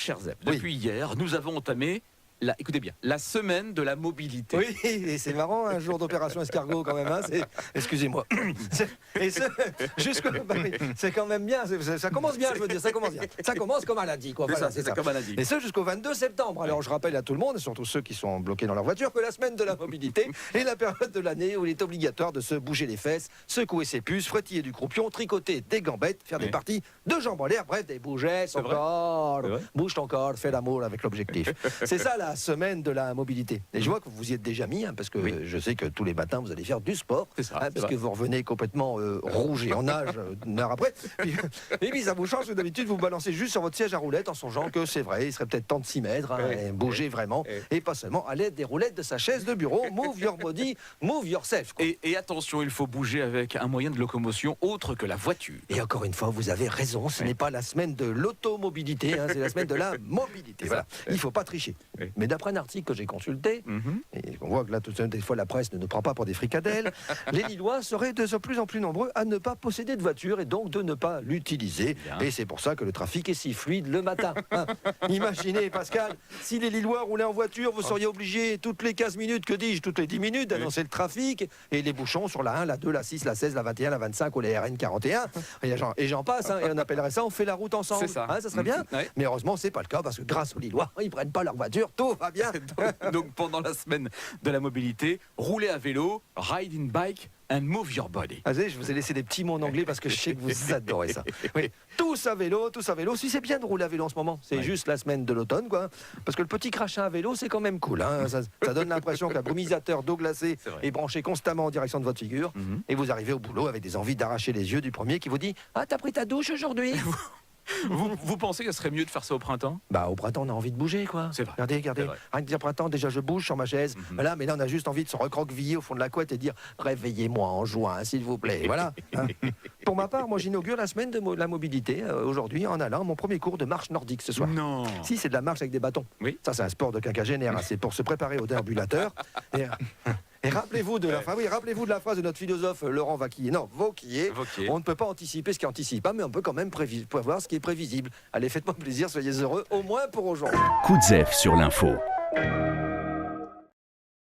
cher Zep, Oui. depuis hier, nous avons entamé, écoutez bien, la semaine de la mobilité. Oui, et c'est marrant, un jour d'opération escargot quand même. Hein, excusez-moi. C'est quand même bien. Ça commence bien, je veux dire. Ça commence bien. Ça commence comme un lundi, quoi. Voilà, C'est ça, comme un lundi. Et ce jusqu'au 22 septembre. Alors je rappelle à tout le monde, et surtout ceux qui sont bloqués dans leur voiture, que la semaine de la mobilité est la période de l'année où il est obligatoire de se bouger les fesses, secouer ses puces, frétiller du croupion, tricoter des gambettes, faire des parties de jambes en l'air, bref, des bougettes, son corps. Bouge ton corps, fais l'amour avec l'objectif. C'est ça la semaine de la mobilité. Et je vois que vous y êtes déjà mis, hein, parce que je sais que tous les matins vous allez faire du sport, parce que vous revenez complètement rouge et en âge une heure après. Et puis ça vous change, parce que d'habitude vous balancez juste sur votre siège à roulettes en songeant que c'est vrai, il serait peut-être temps de s'y mettre, et bouger vraiment, et pas seulement à l'aide des roulettes de sa chaise de bureau. Move your body, move yourself. Et attention, il faut bouger avec un moyen de locomotion autre que la voiture. Et encore une fois, vous avez raison, ce n'est pas la semaine de l'automobilité, c'est la semaine de la mobilité. Voilà. Il ne faut pas tricher. Mais d'après un article que j'ai consulté, et on voit que là, des fois, la presse ne nous prend pas pour des fricadelles, les Lillois seraient de plus en plus nombreux à ne pas posséder de voiture et donc de ne pas l'utiliser. Et c'est pour ça que le trafic est si fluide le matin. Imaginez, Pascal, si les Lillois roulaient en voiture, vous seriez obligé toutes les 15 minutes, que dis-je, toutes les 10 minutes, d'annoncer le trafic et les bouchons sur la 1, la 2, la 6, la 16, la 21, la 25 ou les RN 41. Et j'en passe, et on appellerait ça, on fait la route ensemble. C'est ça. Ça serait bien. Mais heureusement, c'est pas le cas parce que grâce aux Lillois, ils prennent pas leur voiture, tout va bien. Donc pendant la semaine de la mobilité, roulez à vélo, ride in bike and move your body. Ah, je vous ai laissé des petits mots en anglais parce que je sais que vous adorez ça. Oui. Tous à vélo, tous à vélo. Si c'est bien de rouler à vélo en ce moment, c'est juste la semaine de l'automne, quoi. Parce que le petit crachin à vélo, c'est quand même cool. Hein. Ça donne l'impression qu'un brumisateur d'eau glacée est branché constamment en direction de votre figure. Et vous arrivez au boulot avec des envies d'arracher les yeux du premier qui vous dit « Ah, t'as pris ta douche aujourd'hui ?» Vous pensez que ce serait mieux de faire ça au printemps? Bah au printemps on a envie de bouger quoi. C'est vrai. Regardez. C'est vrai. Rien que dire printemps, déjà je bouge sur ma chaise. Voilà, mais là on a juste envie de se recroqueviller au fond de la couette et dire réveillez-moi en juin s'il vous plaît. Voilà. Hein. Pour ma part, moi j'inaugure la semaine de la mobilité aujourd'hui en allant à mon premier cours de marche nordique ce soir. Non. Si, c'est de la marche avec des bâtons. Oui. Ça c'est un sport de quinquagénaire, c'est pour se préparer au déambulateur. Et rappelez-vous de rappelez-vous de la phrase de notre philosophe Laurent Wauquiez. On ne peut pas anticiper ce qui est anticipable, mais on peut quand même prévoir ce qui est prévisible. Allez, faites-moi plaisir, soyez heureux, au moins pour aujourd'hui. Coup de Zef sur l'info.